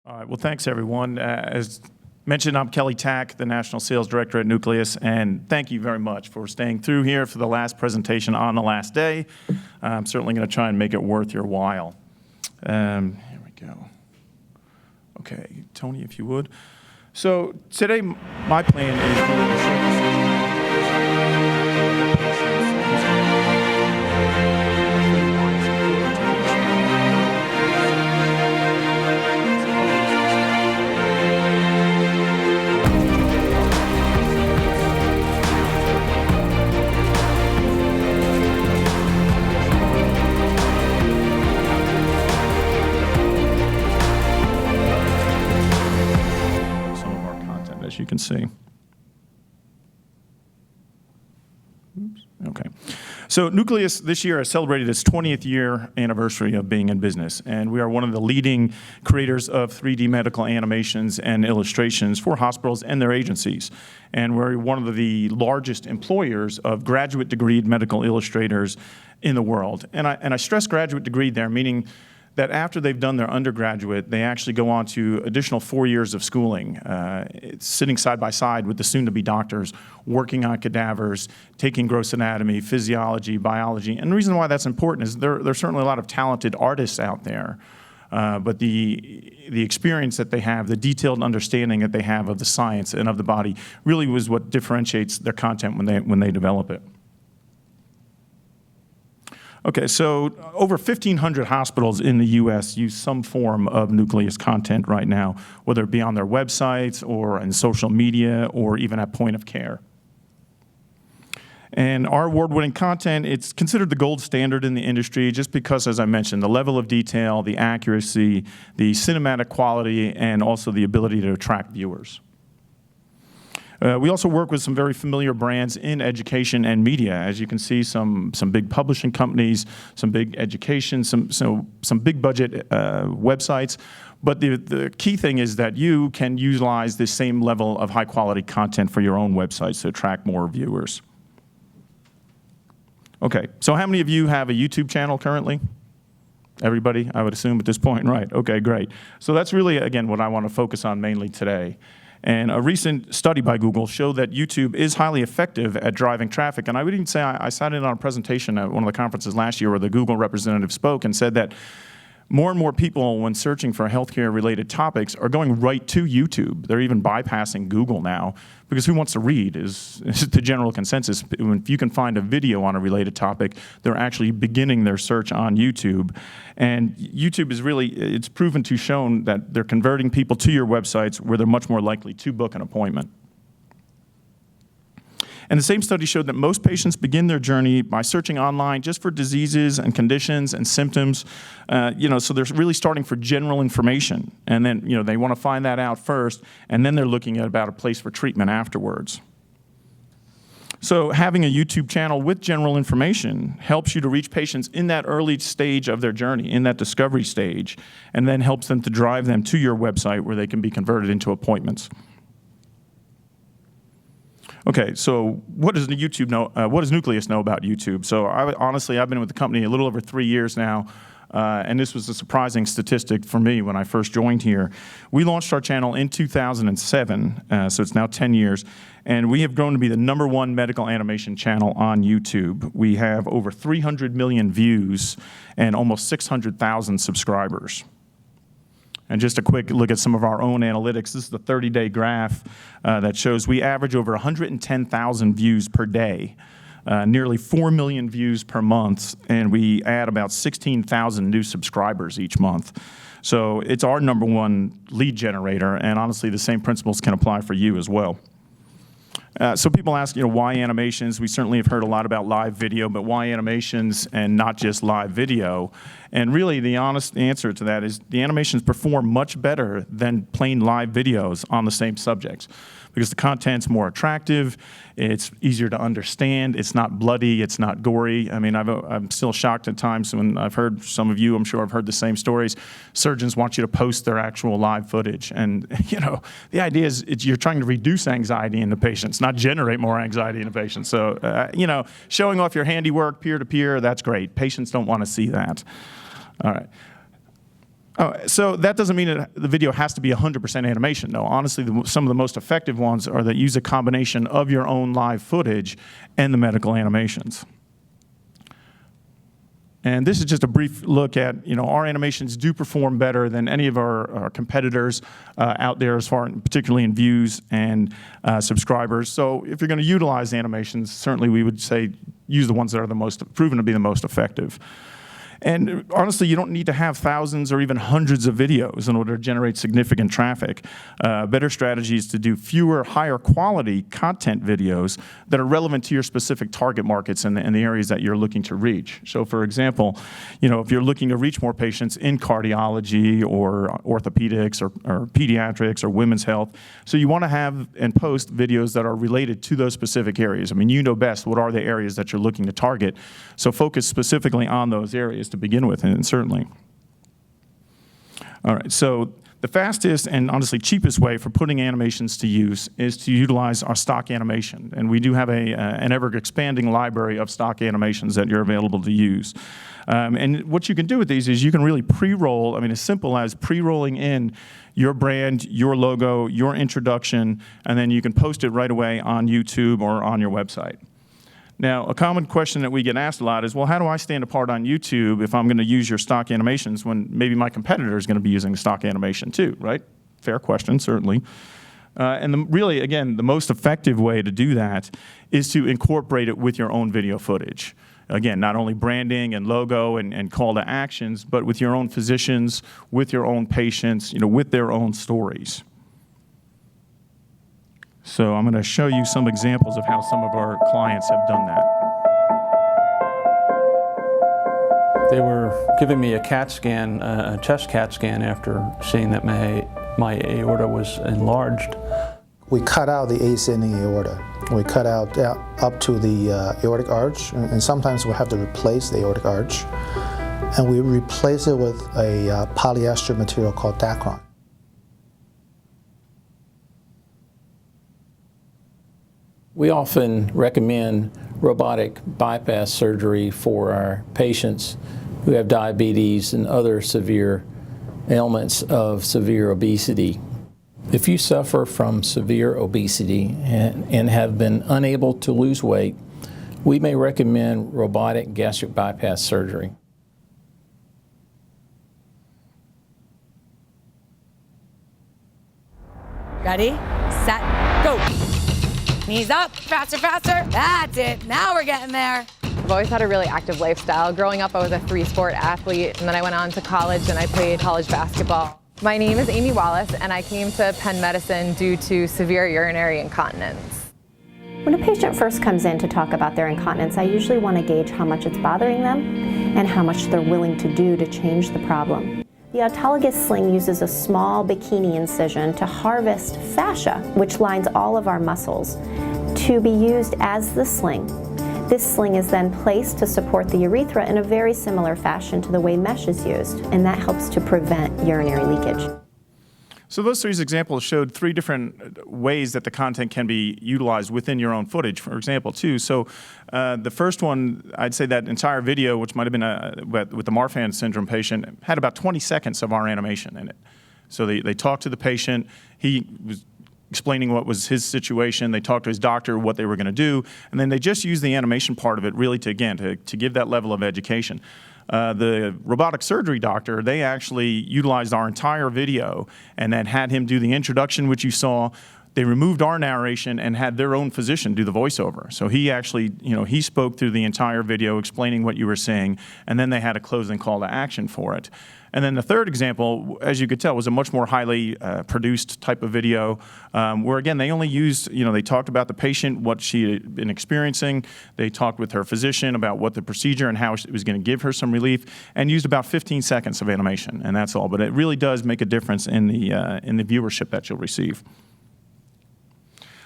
All right, well, thanks, everyone. As mentioned, I'm Kelly Tkac, the National Sales Director at Nucleus, and thank you very much for staying through here for the last presentation on the last day. I'm certainly going to try and make it worth your while. Here we go. Okay, Tony, if you would. So today, my plan is really to show you as you can see. Oops. Okay. So Nucleus this year has celebrated its 20th year anniversary of being in business, and we are one of the leading creators of 3D medical animations and illustrations for hospitals and their agencies. And we're one of the largest employers of graduate degree medical illustrators in the world. And I stress graduate degree there, meaning that after they've done their undergraduate, they actually go on to additional 4 years of schooling, sitting side by side with the soon-to-be doctors, working on cadavers, taking gross anatomy, physiology, biology. And the reason why that's important is there's certainly a lot of talented artists out there, but the experience that they have, the detailed understanding that they have of the science and of the body really was what differentiates their content when they develop it. Okay, so over 1,500 hospitals in the U.S. use some form of Nucleus content right now, whether it be on their websites or in social media or even at point of care. And our award-winning content, it's considered the gold standard in the industry just because, as I mentioned, the level of detail, the accuracy, the cinematic quality, and also the ability to attract viewers. We also work with some very familiar brands in education and media. As you can see, some big publishing companies, some big education, some big budget websites. But the key thing is that you can utilize this same level of high quality content for your own websites to attract more viewers. Okay, so how many of you have a YouTube channel currently? Everybody, I would assume at this point, right? Okay, great. So that's really, again, what I want to focus on mainly today. And a recent study by Google showed that YouTube is highly effective at driving traffic. And I would even say I sat in on a presentation at one of the conferences last year where the Google representative spoke and said that more and more people, when searching for healthcare-related topics, are going right to YouTube. They're even bypassing Google now, because who wants to read is the general consensus. If you can find a video on a related topic, they're actually beginning their search on YouTube. And YouTube is really, it's proven to shown that they're converting people to your websites where they're much more likely to book an appointment. And the same study showed that most patients begin their journey by searching online just for diseases and conditions and symptoms. So they're really starting for general information. And then, they want to find that out first, and then they're looking at about a place for treatment afterwards. So having a YouTube channel with general information helps you to reach patients in that early stage of their journey, in that discovery stage, and then helps them to drive them to your website where they can be converted into appointments. Okay, so what does what does Nucleus know about YouTube? So honestly, I've been with the company a little over 3 years now, and this was a surprising statistic for me when I first joined here. We launched our channel in 2007, so it's now 10 years, and we have grown to be the #1 medical animation channel on YouTube. We have over 300 million views and almost 600,000 subscribers. And just a quick look at some of our own analytics. This is the 30-day graph that shows we average over 110,000 views per day, nearly 4 million views per month, and we add about 16,000 new subscribers each month. So it's our #1 lead generator, and honestly, the same principles can apply for you as well. So people ask, why animations? We certainly have heard a lot about live video, but why animations and not just live video? And really, the honest answer to that is the animations perform much better than plain live videos on the same subjects, because the content's more attractive, it's easier to understand, it's not bloody, it's not gory. I mean, I'm still shocked at times when I've heard some of you, I'm sure have heard the same stories. Surgeons want you to post their actual live footage. And, the idea is you're trying to reduce anxiety in the patients, not generate more anxiety in the patients. So, showing off your handiwork peer-to-peer, that's great. Patients don't want to see that. All right. So that doesn't mean that the video has to be 100% animation. No, honestly, some of the most effective ones are that use a combination of your own live footage and the medical animations. And this is just a brief look at, our animations do perform better than any of our competitors out there, particularly in views and subscribers. So if you're going to utilize animations, certainly we would say use the ones that are proven to be the most effective. And honestly, you don't need to have thousands or even hundreds of videos in order to generate significant traffic. Better strategy is to do fewer, higher quality content videos that are relevant to your specific target markets and the areas that you're looking to reach. So for example, if you're looking to reach more patients in cardiology or orthopedics or pediatrics or women's health, so you want to have and post videos that are related to those specific areas. I mean, you know best what are the areas that you're looking to target. So focus specifically on those areas to begin with, and certainly. All right, so the fastest and honestly cheapest way for putting animations to use is to utilize our stock animation. And we do have an ever-expanding library of stock animations that you're available to use. And what you can do with these is you can really pre-roll, as simple as pre-rolling in your brand, your logo, your introduction, and then you can post it right away on YouTube or on your website. Now, a common question that we get asked a lot is, well, how do I stand apart on YouTube if I'm going to use your stock animations when maybe my competitor is going to be using the stock animation too, right? Fair question, certainly. And really, again, the most effective way to do that is to incorporate it with your own video footage. Again, not only branding and logo and call to actions, but with your own physicians, with your own patients, with their own stories. So I'm going to show you some examples of how some of our clients have done that. They were giving me a CAT scan, a chest CAT scan, after seeing that my aorta was enlarged. We cut out the AC in the aorta. We cut out up to the aortic arch, and sometimes we have to replace the aortic arch. And we replace it with a polyester material called Tkac. We often recommend robotic bypass surgery for our patients who have diabetes and other severe ailments of severe obesity. If you suffer from severe obesity and have been unable to lose weight, we may recommend robotic gastric bypass surgery. Ready, set, go. Knees up, faster, faster. That's it, now we're getting there. I've always had a really active lifestyle. Growing up, I was a 3-sport athlete, and then I went on to college and I played college basketball. My name is Amy Wallace, and I came to Penn Medicine due to severe urinary incontinence. When a patient first comes in to talk about their incontinence, I usually want to gauge how much it's bothering them and how much they're willing to do to change the problem. The autologous sling uses a small bikini incision to harvest fascia, which lines all of our muscles, to be used as the sling. This sling is then placed to support the urethra in a very similar fashion to the way mesh is used, and that helps to prevent urinary leakage. So those three examples showed three different ways that the content can be utilized within your own footage, for example, too. So the first one, I'd say that entire video, which might have been with the Marfan syndrome patient, had about 20 seconds of our animation in it. So they talked to the patient. He was explaining what was his situation. They talked to his doctor what they were going to do, and then they just used the animation part of it really to give that level of education. The robotic surgery doctor, they actually utilized our entire video and then had him do the introduction, which you saw. They removed our narration and had their own physician do the voiceover. So he actually, he spoke through the entire video explaining what you were saying, and then they had a closing call to action for it. And then the third example, as you could tell, was a much more highly produced type of video where, again, they only used, they talked about the patient, what she had been experiencing. They talked with her physician about what the procedure and how it was going to give her some relief, and used about 15 seconds of animation, and that's all. But it really does make a difference in the viewership that you'll receive.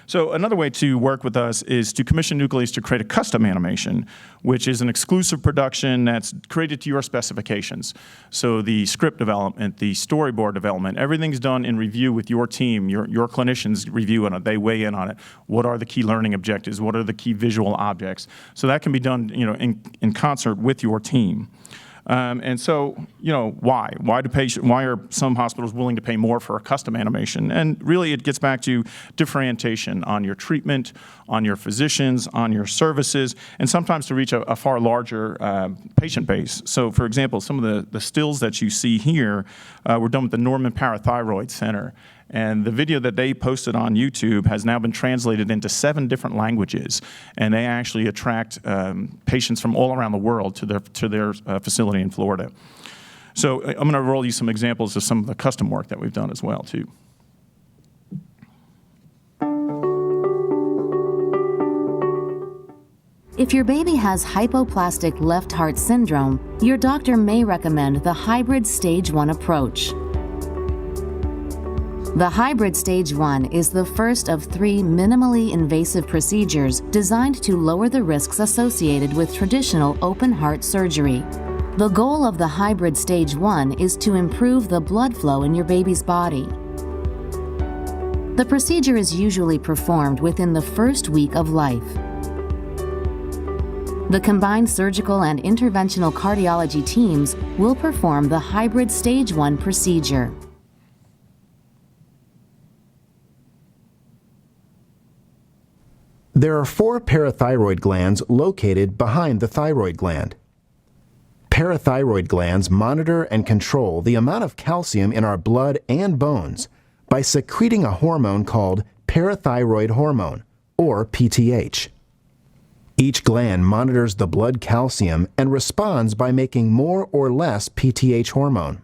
So another way to work with us is to commission Nucleus to create a custom animation, which is an exclusive production that's created to your specifications. So the script development, the storyboard development, everything's done in review with your team. Your clinicians review it. They weigh in on it. What are the key learning objectives? What are the key visual objects? So that can be done in concert with your team. And so, why? Why are some hospitals willing to pay more for a custom animation? And really, it gets back to differentiation on your treatment, on your physicians, on your services, and sometimes to reach a far larger patient base. So, for example, some of the stills that you see here were done with the Norman Parathyroid Center. And the video that they posted on YouTube has now been translated into 7 different languages, and they actually attract patients from all around the world to their facility in Florida. So I'm going to roll you some examples of some of the custom work that we've done as well, too. If your baby has hypoplastic left heart syndrome, your doctor may recommend the hybrid stage 1 approach. The hybrid stage 1 is the first of 3 minimally invasive procedures designed to lower the risks associated with traditional open heart surgery. The goal of the hybrid stage 1 is to improve the blood flow in your baby's body. The procedure is usually performed within the first week of life. The combined surgical and interventional cardiology teams will perform the hybrid stage 1 procedure. There are 4 parathyroid glands located behind the thyroid gland. Parathyroid glands monitor and control the amount of calcium in our blood and bones by secreting a hormone called parathyroid hormone, or PTH. Each gland monitors the blood calcium and responds by making more or less PTH hormone.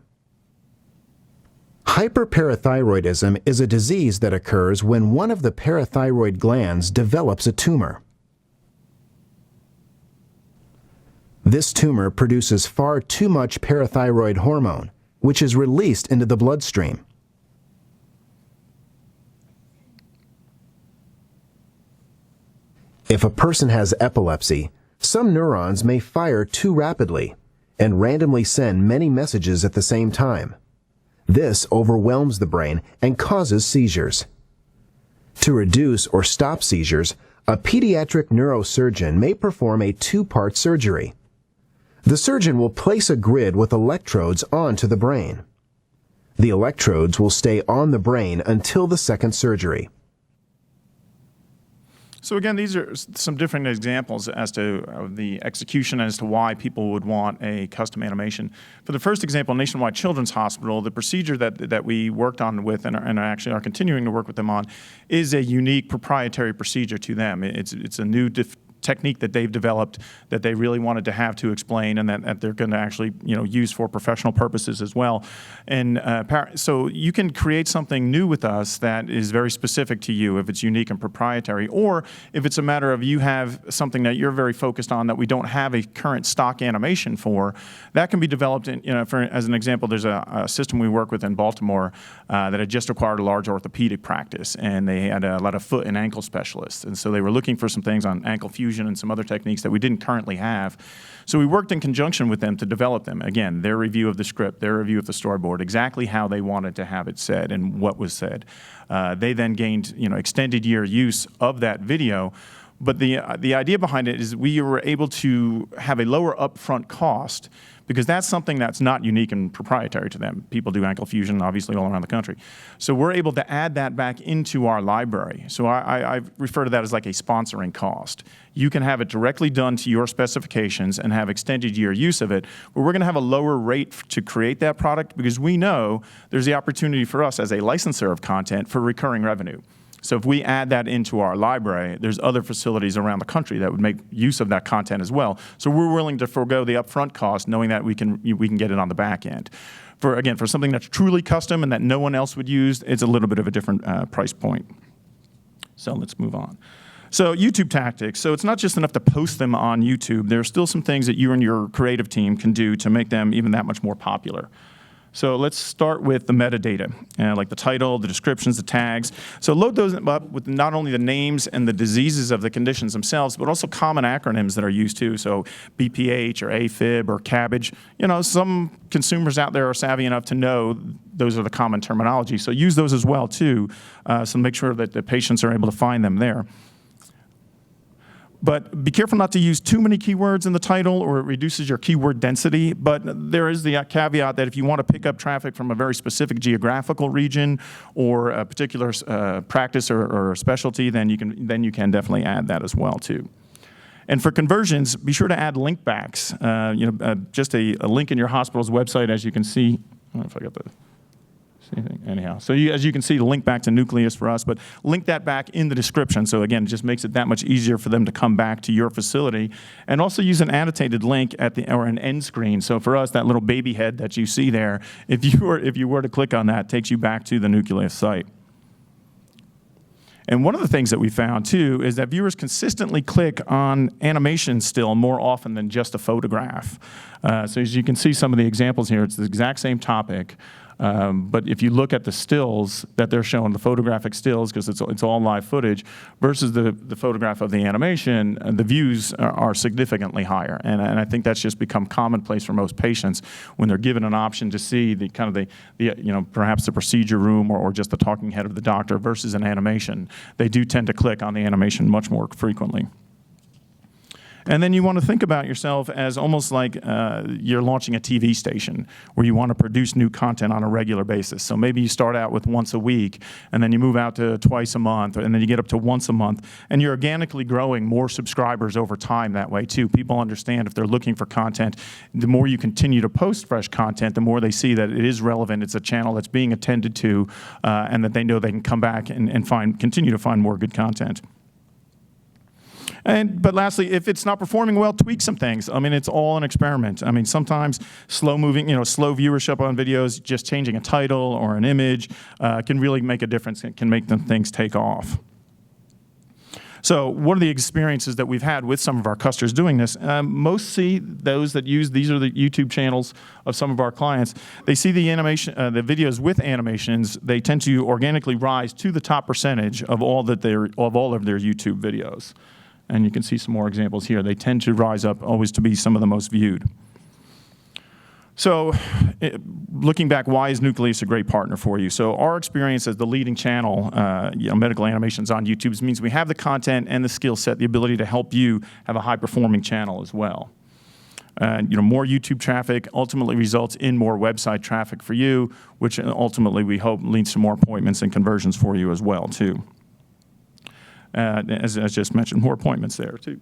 Hyperparathyroidism is a disease that occurs when one of the parathyroid glands develops a tumor. This tumor produces far too much parathyroid hormone, which is released into the bloodstream. If a person has epilepsy, some neurons may fire too rapidly and randomly send many messages at the same time. This overwhelms the brain and causes seizures. To reduce or stop seizures, a pediatric neurosurgeon may perform a 2-part surgery. The surgeon will place a grid with electrodes onto the brain. The electrodes will stay on the brain until the second surgery. So again, these are some different examples as to the execution as to why people would want a custom animation. For the first example, Nationwide Children's Hospital, the procedure that we worked on with and actually are continuing to work with them on is a unique proprietary procedure to them. It's a new technique that they've developed that they really wanted to have to explain, and that they're going to actually use for professional purposes as well. And so you can create something new with us that is very specific to you if it's unique and proprietary, or if it's a matter of you have something that you're very focused on that we don't have a current stock animation for, that can be developed in, as an example, there's a system we work with in Baltimore that had just acquired a large orthopedic practice, and they had a lot of foot and ankle specialists, and so they were looking for some things on ankle fusion and some other techniques that we didn't currently have. So we worked in conjunction with them to develop them. Again, their review of the script, their review of the storyboard, exactly how they wanted to have it said and what was said. They then gained extended year use of that video. But the idea behind it is we were able to have a lower upfront cost, because that's something that's not unique and proprietary to them. People do ankle fusion, obviously, all around the country. So we're able to add that back into our library. So I refer to that as like a sponsoring cost. You can have it directly done to your specifications and have extended year use of it, but we're going to have a lower rate to create that product, because we know there's the opportunity for us as a licensor of content for recurring revenue. So if we add that into our library, there's other facilities around the country that would make use of that content as well. So we're willing to forego the upfront cost, knowing that we can get it on the back end. For something that's truly custom and that no one else would use, it's a little bit of a different price point. So let's move on. So YouTube tactics. So it's not just enough to post them on YouTube. There are still some things that you and your creative team can do to make them even that much more popular. So let's start with the metadata, like the title, the descriptions, the tags. So load those up with not only the names and the diseases of the conditions themselves, but also common acronyms that are used too. So BPH or AFib or CABG. Some consumers out there are savvy enough to know those are the common terminology. So use those as well too, so make sure that the patients are able to find them there. But be careful not to use too many keywords in the title or it reduces your keyword density. But there is the caveat that if you want to pick up traffic from a very specific geographical region or a particular practice or specialty, then you can definitely add that as well too. And for conversions, be sure to add link backs. Just a link in your hospital's website, as you can see. I don't know if I got the see anything. Anyhow, so as you can see, the link back to Nucleus for us, but link that back in the description. So again, it just makes it that much easier for them to come back to your facility. And also use an annotated link or an end screen. So for us, that little baby head that you see there, if you were to click on that, takes you back to the Nucleus site. And one of the things that we found too is that viewers consistently click on animation still more often than just a photograph. So as you can see some of the examples here, it's the exact same topic. But if you look at the stills that they're showing, the photographic stills, because it's all live footage, versus the photograph of the animation, the views are significantly higher. And I think that's just become commonplace for most patients when they're given an option to see the perhaps the procedure room or just the talking head of the doctor versus an animation. They do tend to click on the animation much more frequently. And then you want to think about yourself as almost like you're launching a TV station where you want to produce new content on a regular basis. So maybe you start out with once a week, and then you move out to twice a month, and then you get up to once a month, and you're organically growing more subscribers over time that way too. People understand if they're looking for content, the more you continue to post fresh content, the more they see that it is relevant, it's a channel that's being attended to, and that they know they can come back and continue to find more good content. But lastly, if it's not performing well, tweak some things. I mean, it's all an experiment. I mean, sometimes slow viewership on videos, just changing a title or an image can really make a difference. It can make things take off. So one of the experiences that we've had with some of our customers doing this, most see those that use, these are the YouTube channels of some of our clients, they see the animation, the videos with animations, they tend to organically rise to the top percentage of all of their YouTube videos. And you can see some more examples here. They tend to rise up always to be some of the most viewed. So looking back, why is Nucleus a great partner for you? So our experience as the leading channel, medical animations on YouTube, means we have the content and the skill set, the ability to help you have a high-performing channel as well. More YouTube traffic ultimately results in more website traffic for you, which ultimately we hope leads to more appointments and conversions for you as well, too. As I just mentioned, more appointments there too.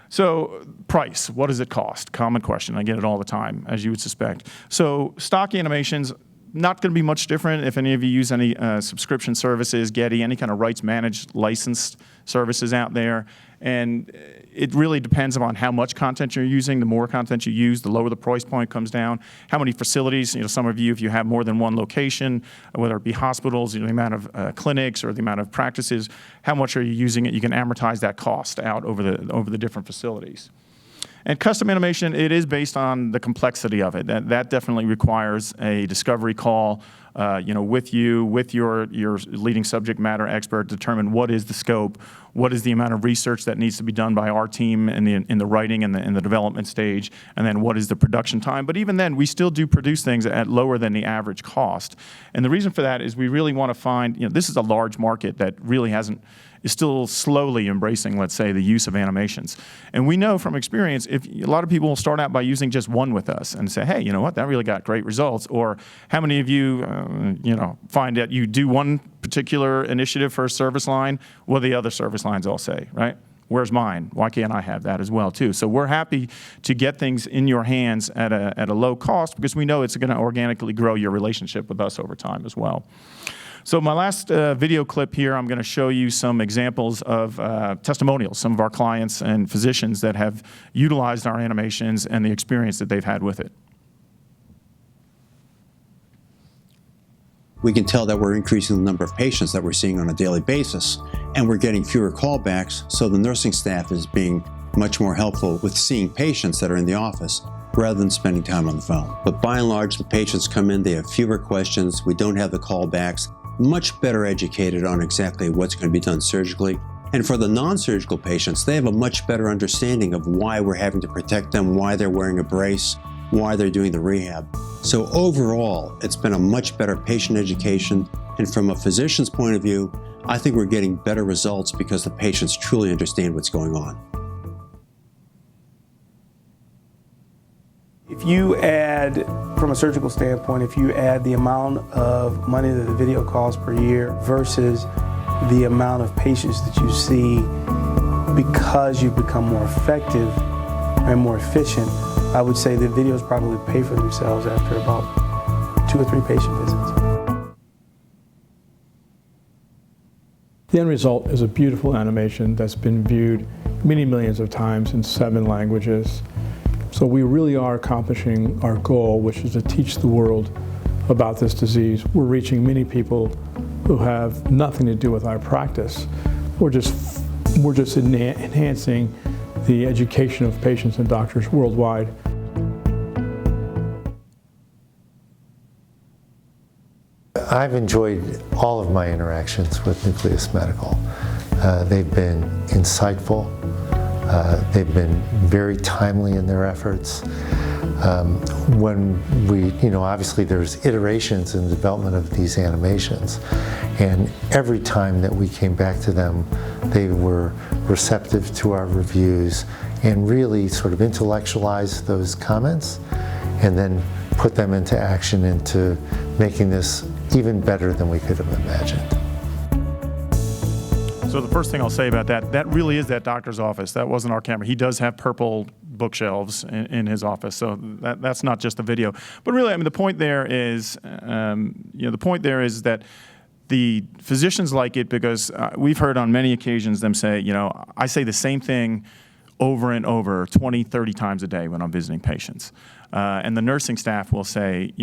So price, what does it cost? Common question, I get it all the time, as you would suspect. So stock animations, not going to be much different if any of you use any subscription services, Getty, any kind of rights managed licensed services out there. And it really depends upon how much content you're using. The more content you use, the lower the price point comes down. How many facilities, some of you, if you have more than one location, whether it be hospitals, the amount of clinics or the amount of practices, how much are you using it? You can amortize that cost out over the different facilities. And custom animation, it is based on the complexity of it. That definitely requires a discovery call, with your leading subject matter expert, determine what is the scope, what is the amount of research that needs to be done by our team in the writing and in the development stage, and then what is the production time. But even then, we still do produce things at lower than the average cost. And the reason for that is we really want to find, this is a large market that really is still slowly embracing, let's say, the use of animations. And we know from experience, if a lot of people will start out by using just one with us and say, hey, you know what, that really got great results. Or how many of you, find that you do one particular initiative for a service line, what do the other service lines all say, right? Where's mine? Why can't I have that as well, too? So we're happy to get things in your hands at a low cost because we know it's going to organically grow your relationship with us over time as well. So my last video clip here, I'm going to show you some examples of testimonials, some of our clients and physicians that have utilized our animations and the experience that they've had with it. We can tell that we're increasing the number of patients that we're seeing on a daily basis, and we're getting fewer callbacks, so the nursing staff is being much more helpful with seeing patients that are in the office rather than spending time on the phone. But by and large, the patients come in, they have fewer questions, we don't have the callbacks, much better educated on exactly what's going to be done surgically. And for the non-surgical patients, they have a much better understanding of why we're having to protect them, why they're wearing a brace, why they're doing the rehab. So overall, it's been a much better patient education. And from a physician's point of view, I think we're getting better results because the patients truly understand what's going on. If you add, from a surgical standpoint, if you add the amount of money that the video costs per year versus the amount of patients that you see because you've become more effective and more efficient, I would say the videos probably pay for themselves after about 2 or 3 patient visits. The end result is a beautiful animation that's been viewed many millions of times in 7 languages. So we really are accomplishing our goal, which is to teach the world about this disease. We're reaching many people who have nothing to do with our practice. We're just enhancing the education of patients and doctors worldwide. I've enjoyed all of my interactions with Nucleus Medical. They've been insightful. They've been very timely in their efforts. When we, obviously there's iterations in the development of these animations, and every time that we came back to them, they were receptive to our reviews and really sort of intellectualized those comments and then put them into action into making this even better than we could have imagined. So the first thing I'll say about that really is that doctor's office. That wasn't our camera. He does have purple bookshelves in his office, so that's not just the video. But really, I mean, the point there is, that the physicians like it because we've heard on many occasions them say, I say the same thing over and over 20, 30 times a day when I'm visiting patients. And the nursing staff will say,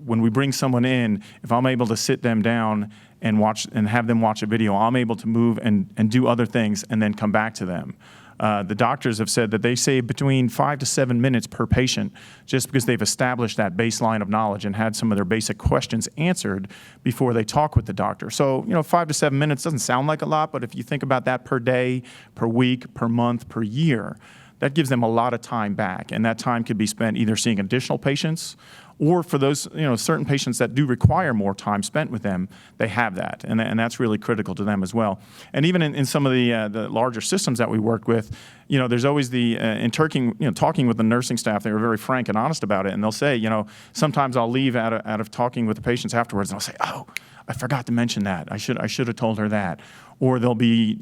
when we bring someone in, if I'm able to sit them down and watch and have them watch a video, I'm able to move and do other things and then come back to them. The doctors have said that they save between 5 to 7 minutes per patient just because they've established that baseline of knowledge and had some of their basic questions answered before they talk with the doctor. So, 5 to 7 minutes doesn't sound like a lot, but if you think about that per day, per week, per month, per year, that gives them a lot of time back. And that time could be spent either seeing additional patients or for those, certain patients that do require more time spent with them, they have that. And that's really critical to them as well. And even in some of the larger systems that we work with, there's always in talking with the nursing staff, they were very frank and honest about it. And they'll say, sometimes I'll leave out of talking with the patients afterwards and I'll say, oh, I forgot to mention that. I should have told her that. Or there'll be,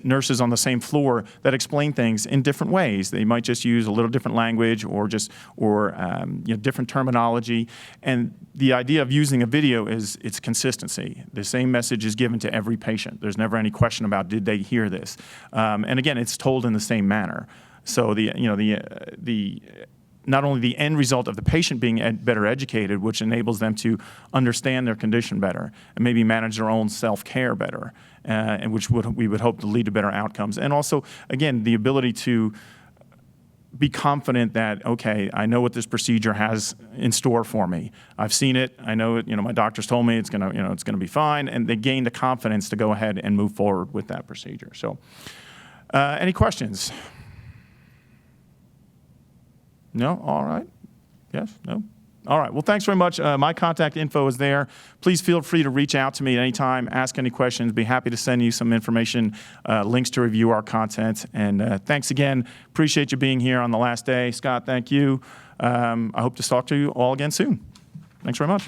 nurses on the same floor that explain things in different ways. They might just use a little different language or different terminology. And the idea of using a video is it's consistency. The same message is given to every patient. There's never any question about did they hear this. And again, it's told in the same manner. So not only the end result of the patient being better educated, which enables them to understand their condition better and maybe manage their own self-care better, and which we would hope to lead to better outcomes. And also, again, the ability to be confident that, okay, I know what this procedure has in store for me. I've seen it. I know it. My doctor's told me it's gonna be fine, and they gain the confidence to go ahead and move forward with that procedure. So, any questions? No? All right. Yes? No? All right. Well, thanks very much. My contact info is there. Please feel free to reach out to me at any time, ask any questions. Be happy to send you some information, links to review our content. And thanks again. Appreciate you being here on the last day. Scott, thank you. I hope to talk to you all again soon. Thanks very much.